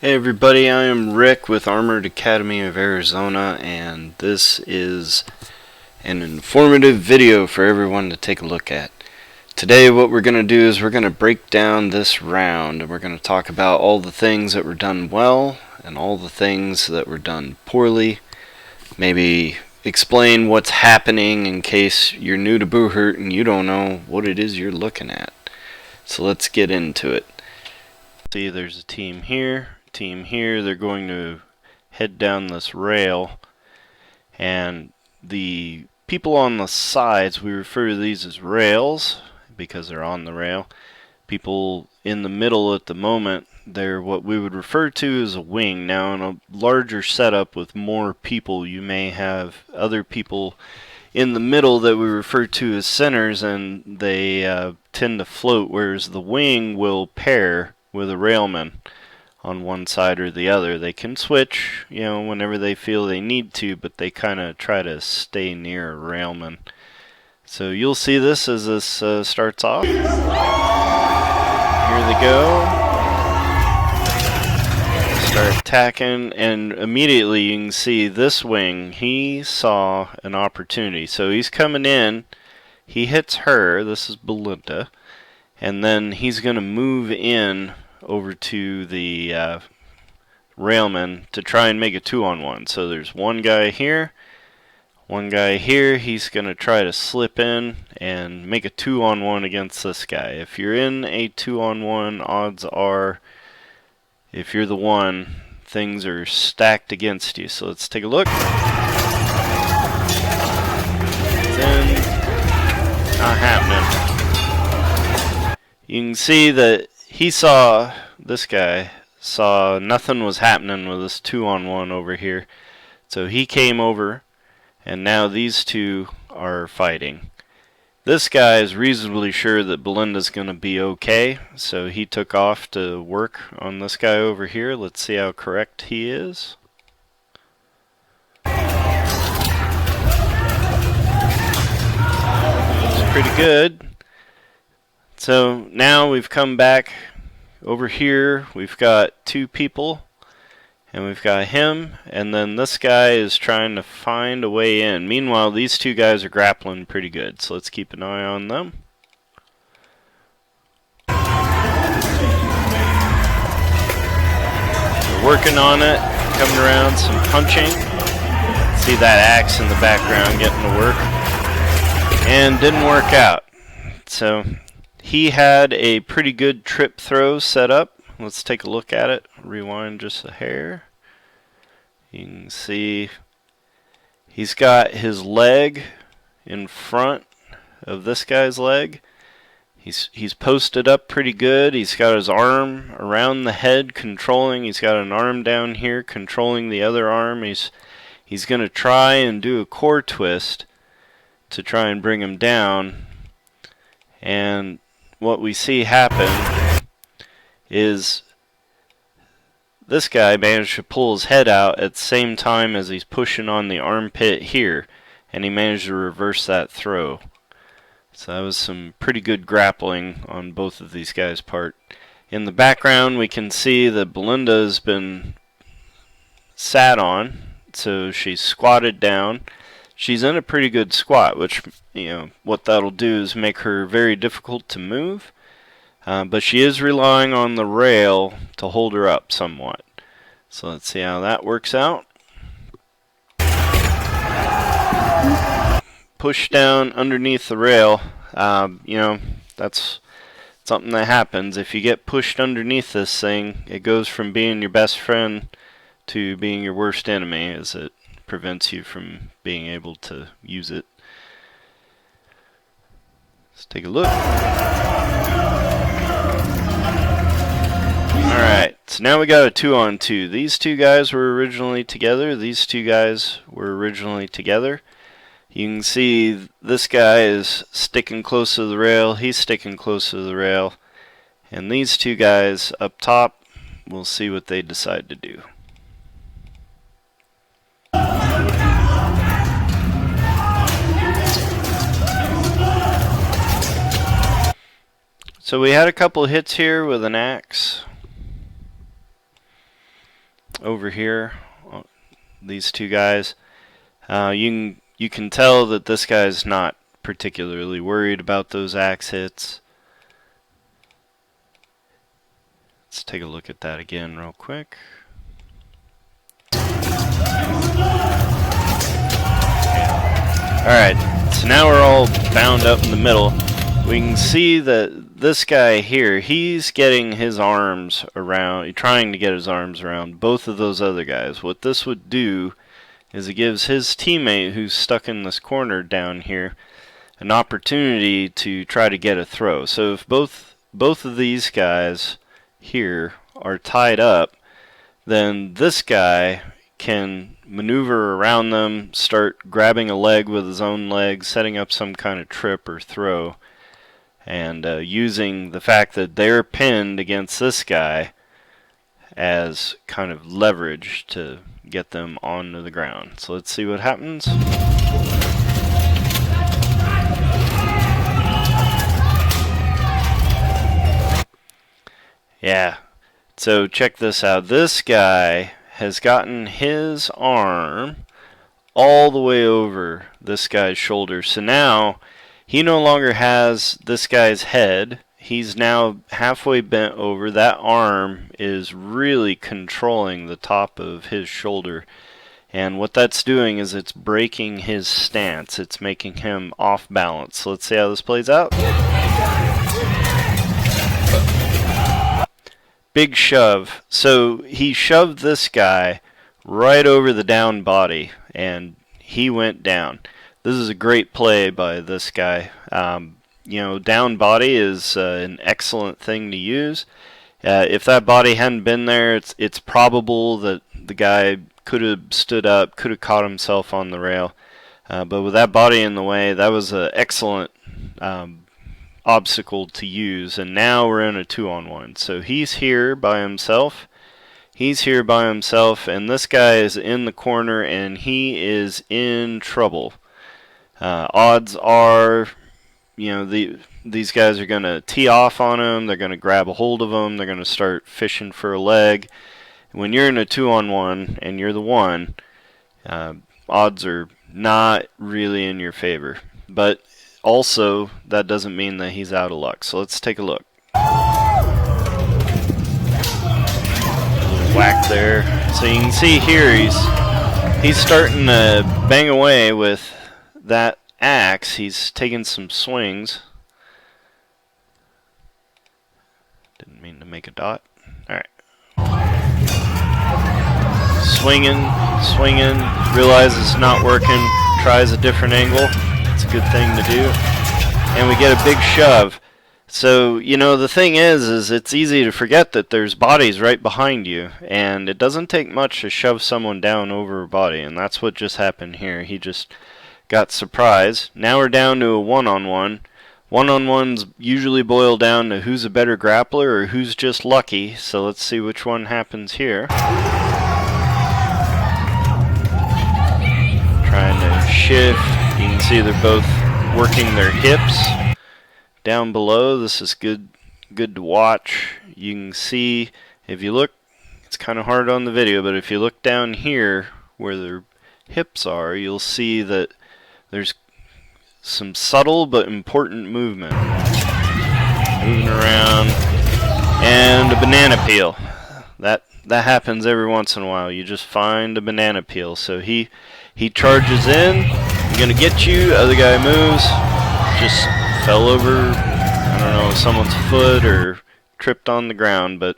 Hey everybody, I am Rick with Armored Academy of Arizona, and this is an informative video for everyone to take a look at. Today what we're going to do is we're going to break down this round, and we're going to talk about all the things that were done well and all the things that were done poorly. Maybe explain what's happening in case you're new to Buhurt and you don't know what it is you're looking at. So let's get into it. See, there's a team here. They're going to head down this rail, and the people on the sides, we refer to these as rails because they're on the rail. People in the middle at the moment, they're what we would refer to as a wing. Now in a larger setup with more people, you may have other people in the middle that we refer to as centers, and they tend to float, whereas the wing will pair with a railman on one side or the other. They can switch, whenever they feel they need to, but they kind of try to stay near a railman. So you'll see this as this starts off. Here they go. Start attacking, and immediately you can see this wing, he saw an opportunity. So he's coming in, he hits her, this is Belinda, and then he's going to move in over to the railman to try and make a 2-on-1. So there's one guy here, he's going to try to slip in and make a 2-on-1 against this guy. If you're in a 2-on-1, odds are, if you're the one, things are stacked against you. So let's take a look. Then, not happening. You can see that this guy saw nothing was happening with this 2-on-1 over here. So he came over, and now these two are fighting. This guy is reasonably sure that Belinda's going to be okay, so he took off to work on this guy over here. Let's see how correct he is. It's pretty good. So now we've come back over here. We've got two people, and we've got him, and then this guy is trying to find a way in. Meanwhile, these two guys are grappling pretty good, so let's keep an eye on them. We're working on it, coming around, some punching. See that axe in the background getting to work, and didn't work out. So he had a pretty good trip throw set up. Let's take a look at it. Rewind just a hair. You can see he's got his leg in front of this guy's leg. He's posted up pretty good. He's got his arm around the head controlling. He's got an arm down here controlling the other arm. He's going to try and do a core twist to try and bring him down. And what we see happen is this guy managed to pull his head out at the same time as he's pushing on the armpit here, and he managed to reverse that throw. So that was some pretty good grappling on both of these guys' part. In the background we can see that Belinda has been sat on, so she's squatted down. She's in a pretty good squat, which, what that'll do is make her very difficult to move. But she is relying on the rail to hold her up somewhat. So let's see how that works out. Push down underneath the rail. That's something that happens. If you get pushed underneath this thing, it goes from being your best friend to being your worst enemy, as it prevents you from being able to use it. Let's take a look. Alright, so now we got a 2-on-2. These two guys were originally together. These two guys were originally together. You can see this guy is sticking close to the rail. He's sticking close to the rail. And these two guys up top, we'll see what they decide to do. So we had a couple hits here with an axe. over here, these two guys. You can tell that this guy's not particularly worried about those axe hits. Let's take a look at that again real quick. Alright, so now we're all bound up in the middle. We can see that this guy here, he's getting his arms around, trying to get his arms around both of those other guys. What this would do is it gives his teammate who's stuck in this corner down here an opportunity to try to get a throw. So if both of these guys here are tied up, then this guy can maneuver around them, start grabbing a leg with his own leg, setting up some kind of trip or throw, and using the fact that they're pinned against this guy as kind of leverage to get them onto the ground. So let's see what happens. Yeah, so check this out. This guy has gotten his arm all the way over this guy's shoulder. So now he no longer has this guy's head. He's now halfway bent over. That arm is really controlling the top of his shoulder. And what that's doing is it's breaking his stance. It's making him off balance. So let's see how this plays out. Big shove. So he shoved this guy right over the down body, and he went down. This is a great play by this guy. You know, down body is an excellent thing to use. If that body hadn't been there, it's probable that the guy could have stood up, could have caught himself on the rail. But with that body in the way, that was an excellent obstacle to use. And now we're in a 2-on-1. So he's here by himself. He's here by himself, and this guy is in the corner, and he is in trouble. Odds are, you know, these guys are going to tee off on him. They're going to grab a hold of him. They're going to start fishing for a leg. When you're in a 2-on-1 and you're the one, odds are not really in your favor. But also, that doesn't mean that he's out of luck. So let's take a look. Whack there. So you can see here he's starting to bang away with that axe. He's taking some swings. Didn't mean to make a dot. Alright. Swinging, realizes it's not working, tries a different angle. It's a good thing to do. And we get a big shove. So, you know, the thing is it's easy to forget that there's bodies right behind you, and it doesn't take much to shove someone down over a body, and that's what just happened here. He just got surprised. Now we're down to a 1-on-1. 1-on-1s usually boil down to who's a better grappler or who's just lucky, so let's see which one happens here. Trying to shift. You can see they're both working their hips. Down below, this is good to watch. You can see, if you look, it's kind of hard on the video, but if you look down here where their hips are, you'll see that there's some subtle but important movement. Moving around. And a banana peel. That happens every once in a while. You just find a banana peel. So he charges in. I'm going to get you. Other guy moves. Just fell over, I don't know, someone's foot or tripped on the ground, but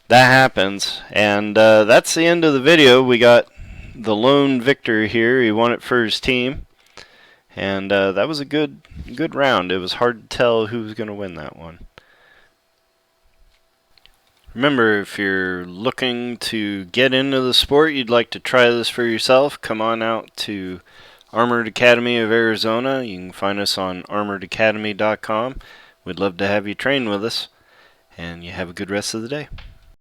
that happens. And that's the end of the video. We got the lone victor here. He won it for his team, and that was a good round. It was hard to tell who was going to win that one. Remember, if you're looking to get into the sport, you'd like to try this for yourself, come on out to Armored Academy of Arizona. You can find us on armoredacademy.com. We'd love to have you train with us, and you have a good rest of the day.